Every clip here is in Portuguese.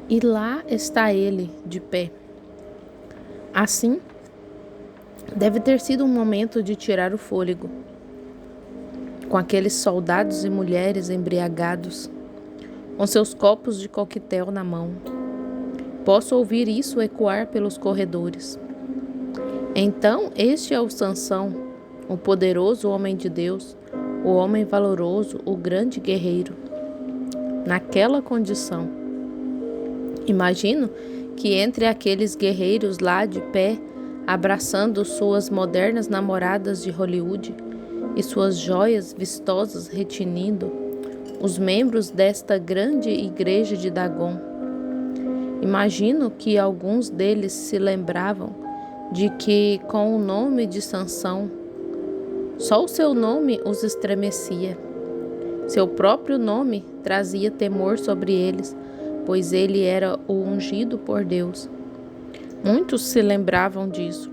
E lá está ele, de pé. Assim, deve ter sido um momento de tirar o fôlego, com aqueles soldados e mulheres embriagados, com seus copos de coquetel na mão. Posso ouvir isso ecoar pelos corredores. Então, este é o Sansão, o poderoso homem de Deus, o homem valoroso, o grande guerreiro. Naquela condição, imagino que entre aqueles guerreiros lá de pé, abraçando suas modernas namoradas de Hollywood e suas joias vistosas retinindo, os membros desta grande igreja de Dagon. Imagino que alguns deles se lembravam de que, com o nome de Sansão, só o seu nome os estremecia. Seu próprio nome trazia temor sobre eles, pois ele era o ungido por Deus. Muitos se lembravam disso.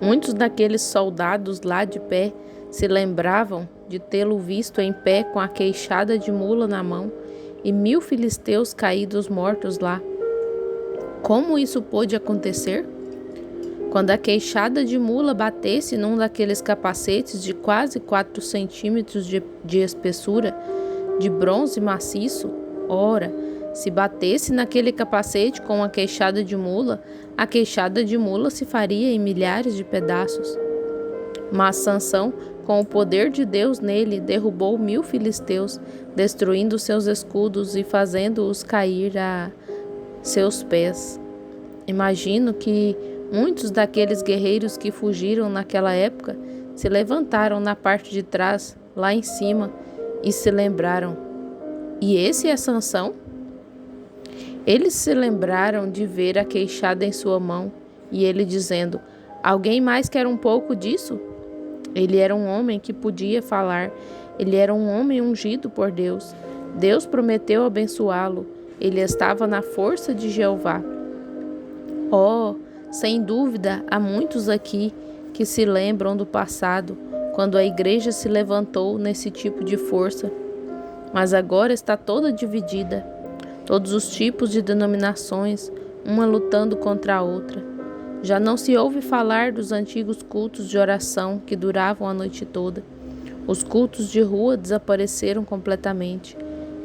Muitos daqueles soldados lá de pé se lembravam de tê-lo visto em pé com a queixada de mula na mão e 1000 filisteus caídos mortos lá. Como isso pôde acontecer? Quando a queixada de mula batesse num daqueles capacetes de quase 4 centímetros de espessura, de bronze maciço, ora, se batesse naquele capacete com a queixada de mula se faria em milhares de pedaços. Mas Sansão, com o poder de Deus nele, derrubou 1000 filisteus, destruindo seus escudos e fazendo-os cair a seus pés. Imagino que muitos daqueles guerreiros que fugiram naquela época se levantaram na parte de trás, lá em cima, e se lembraram. E esse é Sansão? Eles se lembraram de ver a queixada em sua mão, e ele dizendo: alguém mais quer um pouco disso? Ele era um homem que podia falar, ele era um homem ungido por Deus. Deus prometeu abençoá-lo, ele estava na força de Jeová. Oh, sem dúvida, há muitos aqui que se lembram do passado, quando a igreja se levantou nesse tipo de força. Mas agora está toda dividida, todos os tipos de denominações, uma lutando contra a outra. Já não se ouve falar dos antigos cultos de oração que duravam a noite toda. Os cultos de rua desapareceram completamente.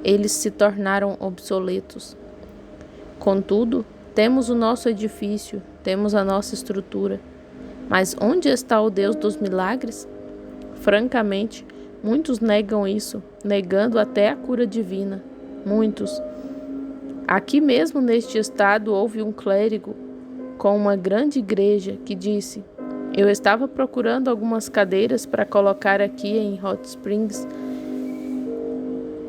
Eles se tornaram obsoletos. Contudo, temos o nosso edifício, temos a nossa estrutura. Mas onde está o Deus dos milagres? Francamente, muitos negam isso, negando até a cura divina. Muitos. Aqui mesmo neste estado houve um clérigo com uma grande igreja que disse: eu estava procurando algumas cadeiras para colocar aqui em Hot Springs,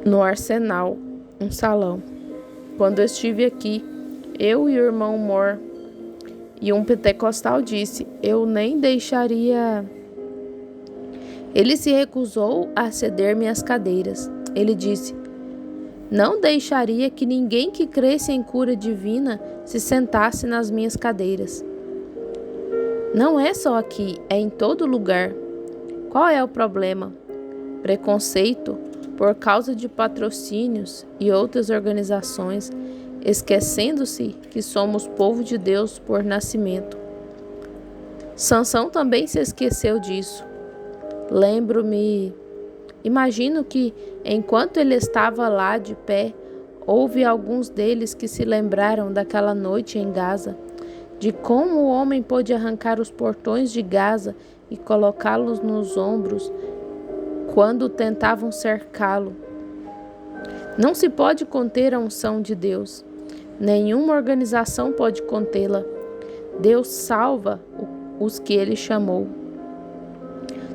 no Arsenal, um salão. Quando eu estive aqui, eu e o irmão Moore, e um pentecostal disse: eu nem deixaria. Ele se recusou a ceder-me as cadeiras. Ele disse: não deixaria que ninguém que cresce em cura divina se sentasse nas minhas cadeiras. Não é só aqui, é em todo lugar. Qual é o problema? Preconceito por causa de patrocínios e outras organizações, esquecendo-se que somos povo de Deus por nascimento. Sansão também se esqueceu disso. Imagino que, enquanto ele estava lá de pé, houve alguns deles que se lembraram daquela noite em Gaza, de como o homem pôde arrancar os portões de Gaza e colocá-los nos ombros quando tentavam cercá-lo. Não se pode conter a unção de Deus. Nenhuma organização pode contê-la. Deus salva os que Ele chamou.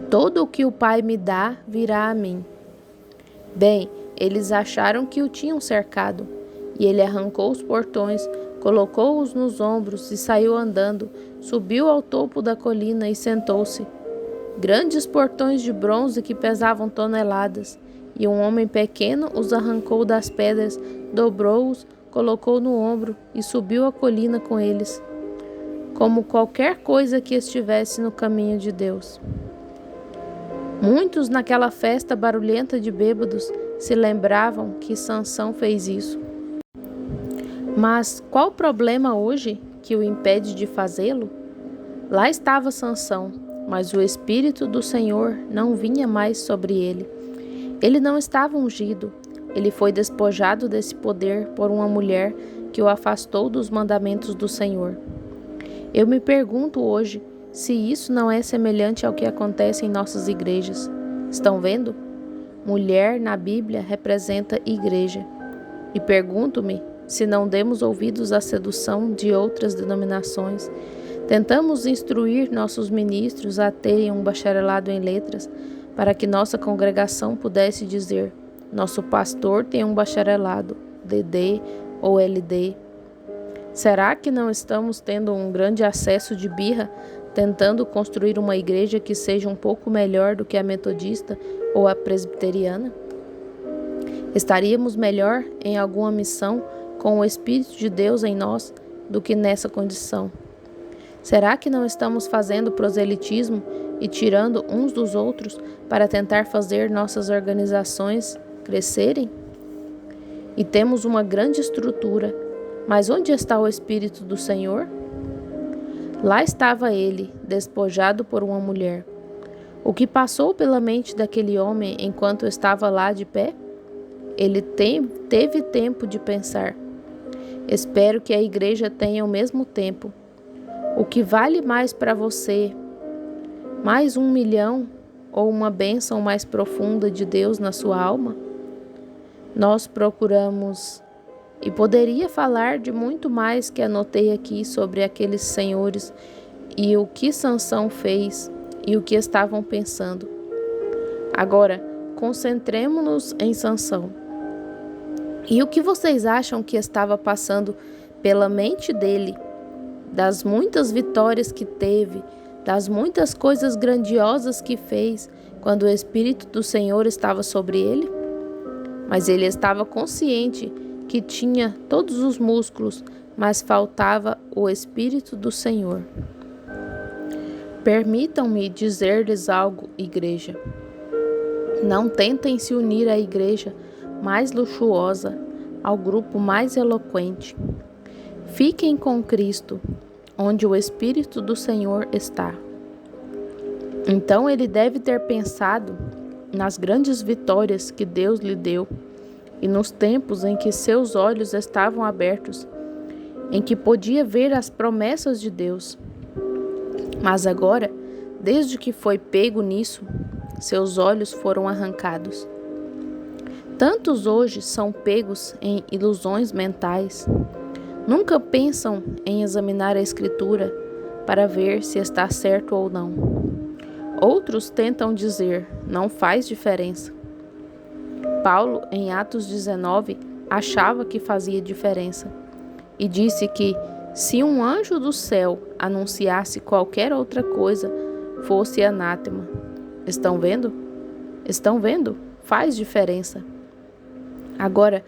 Todo o que o Pai me dá virá a mim. Bem, eles acharam que o tinham cercado, e ele arrancou os portões, colocou-os nos ombros e saiu andando, subiu ao topo da colina e sentou-se. Grandes portões de bronze que pesavam toneladas, e um homem pequeno os arrancou das pedras, dobrou-os, colocou no ombro e subiu a colina com eles, como qualquer coisa que estivesse no caminho de Deus. Muitos naquela festa barulhenta de bêbados se lembravam que Sansão fez isso. Mas qual o problema hoje que o impede de fazê-lo? Lá estava Sansão, mas o Espírito do Senhor não vinha mais sobre ele. Ele não estava ungido. Ele foi despojado desse poder por uma mulher que o afastou dos mandamentos do Senhor. Eu me pergunto hoje se isso não é semelhante ao que acontece em nossas igrejas. Estão vendo? Mulher na Bíblia representa igreja. E pergunto-me se não demos ouvidos à sedução de outras denominações. Tentamos instruir nossos ministros a terem um bacharelado em letras para que nossa congregação pudesse dizer: nosso pastor tem um bacharelado, DD ou LD. Será que não estamos tendo um grande acesso de birra, tentando construir uma igreja que seja um pouco melhor do que a metodista ou a presbiteriana? Estaríamos melhor em alguma missão com o Espírito de Deus em nós do que nessa condição. Será que não estamos fazendo proselitismo e tirando uns dos outros para tentar fazer nossas organizações crescerem? E temos uma grande estrutura, mas onde está o Espírito do Senhor? Lá estava ele, despojado por uma mulher. O que passou pela mente daquele homem enquanto estava lá de pé? Ele teve tempo de pensar. Espero que a igreja tenha o mesmo tempo. O que vale mais para você? Mais 1 milhão ou uma bênção mais profunda de Deus na sua alma? Nós procuramos, e poderia falar de muito mais que anotei aqui sobre aqueles senhores e o que Sansão fez e o que estavam pensando. Agora, concentremo-nos em Sansão. E o que vocês acham que estava passando pela mente dele, das muitas vitórias que teve, das muitas coisas grandiosas que fez quando o Espírito do Senhor estava sobre ele? Mas ele estava consciente que tinha todos os músculos, mas faltava o Espírito do Senhor. Permitam-me dizer-lhes algo, igreja. Não tentem se unir à igreja mais luxuosa, ao grupo mais eloquente. Fiquem com Cristo, onde o Espírito do Senhor está. Então ele deve ter pensado nas grandes vitórias que Deus lhe deu e nos tempos em que seus olhos estavam abertos, em que podia ver as promessas de Deus. Mas agora, desde que foi pego nisso, seus olhos foram arrancados. Tantos hoje são pegos em ilusões mentais. Nunca pensam em examinar a Escritura para ver se está certo ou não. Outros tentam dizer, não faz diferença. Paulo, em Atos 19, achava que fazia diferença e disse que, se um anjo do céu anunciasse qualquer outra coisa, fosse anátema. Estão vendo? Estão vendo? Faz diferença. Agora,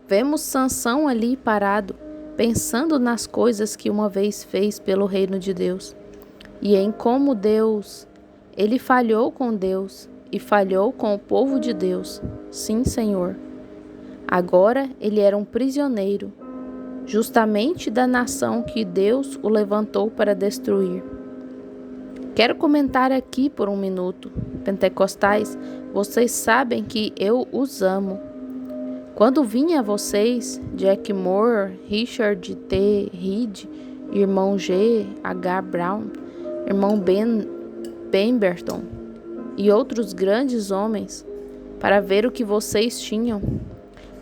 vemos Sansão ali parado, pensando nas coisas que uma vez fez pelo reino de Deus e em como ele falhou com Deus e falhou com o povo de Deus. Sim, Senhor. Agora ele era um prisioneiro, justamente da nação que Deus o levantou para destruir. Quero comentar aqui por 1 minuto. Pentecostais, vocês sabem que eu os amo. Quando vim a vocês, Jack Moore, Richard T. Reed, irmão G. H. Brown, irmão Ben Pemberton e outros grandes homens, para ver o que vocês tinham,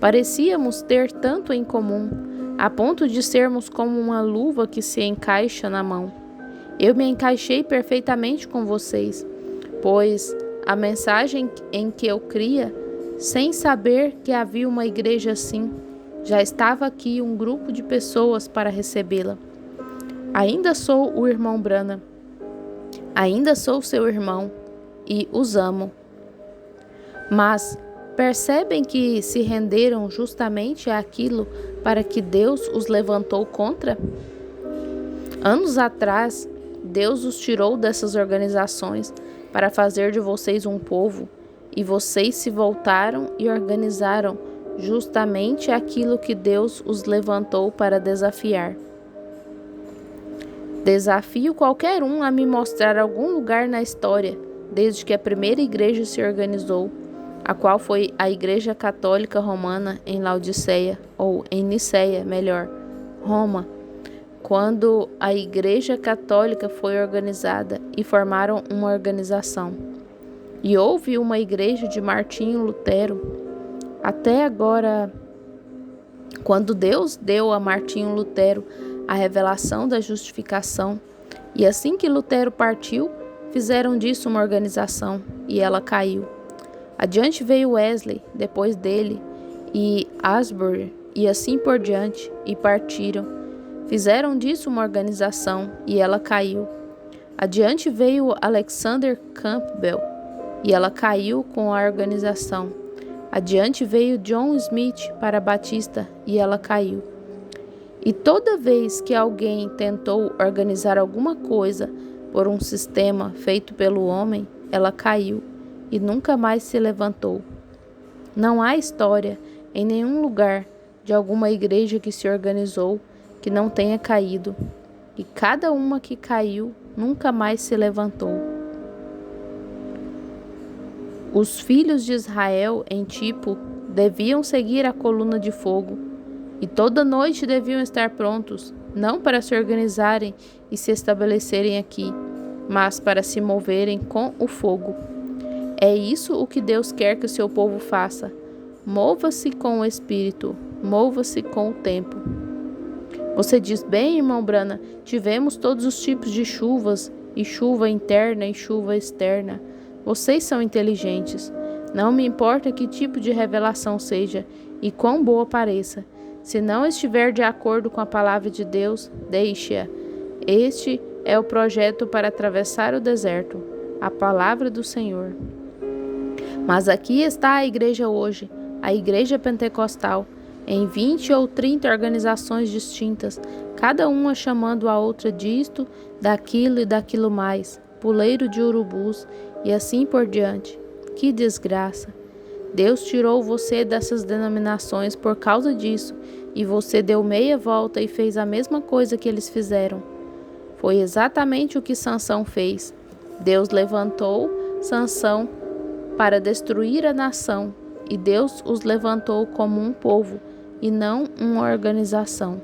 parecíamos ter tanto em comum, a ponto de sermos como uma luva que se encaixa na mão. Eu me encaixei perfeitamente com vocês, pois a mensagem em que eu cria, sem saber que havia uma igreja assim, já estava aqui um grupo de pessoas para recebê-la. Ainda sou o irmão Branham, ainda sou seu irmão e os amo. Mas percebem que se renderam justamente àquilo para que Deus os levantou contra? Anos atrás, Deus os tirou dessas organizações para fazer de vocês um povo, e vocês se voltaram e organizaram justamente aquilo que Deus os levantou para desafiar. Desafio qualquer um a me mostrar algum lugar na história, desde que a primeira igreja se organizou, a qual foi a Igreja Católica Romana em Laodiceia, ou em Niceia, melhor, Roma, quando a Igreja Católica foi organizada e formaram uma organização. E houve uma igreja de Martinho Lutero. Até agora, quando Deus deu a Martinho Lutero a revelação da justificação, e assim que Lutero partiu, fizeram disso uma organização, e ela caiu. Adiante veio Wesley, depois dele, e Asbury, e assim por diante, e partiram. Fizeram disso uma organização, e ela caiu. Adiante veio Alexander Campbell, e ela caiu com a organização. Adiante veio John Smith para Batista, e ela caiu. E toda vez que alguém tentou organizar alguma coisa por um sistema feito pelo homem, ela caiu e nunca mais se levantou. Não há história em nenhum lugar de alguma igreja que se organizou que não tenha caído, e cada uma que caiu nunca mais se levantou. Os filhos de Israel, em Tipo, deviam seguir a coluna de fogo, e toda noite deviam estar prontos, não para se organizarem e se estabelecerem aqui, mas para se moverem com o fogo. É isso o que Deus quer que o seu povo faça. Mova-se com o Espírito, mova-se com o tempo. Você diz, bem, irmão Brana, tivemos todos os tipos de chuvas, e chuva interna e chuva externa. Vocês são inteligentes. Não me importa que tipo de revelação seja e quão boa pareça. Se não estiver de acordo com a palavra de Deus, deixe-a. Este é o projeto para atravessar o deserto, a palavra do Senhor. Mas aqui está a igreja hoje, a igreja pentecostal, em 20 ou 30 organizações distintas, cada uma chamando a outra disto, daquilo e daquilo mais, puleiro de urubus e assim por diante. Que desgraça! Deus tirou você dessas denominações por causa disso, e você deu meia volta e fez a mesma coisa que eles fizeram. Foi exatamente o que Sansão fez. Deus levantou Sansão para destruir a nação, e Deus os levantou como um povo, e não uma organização.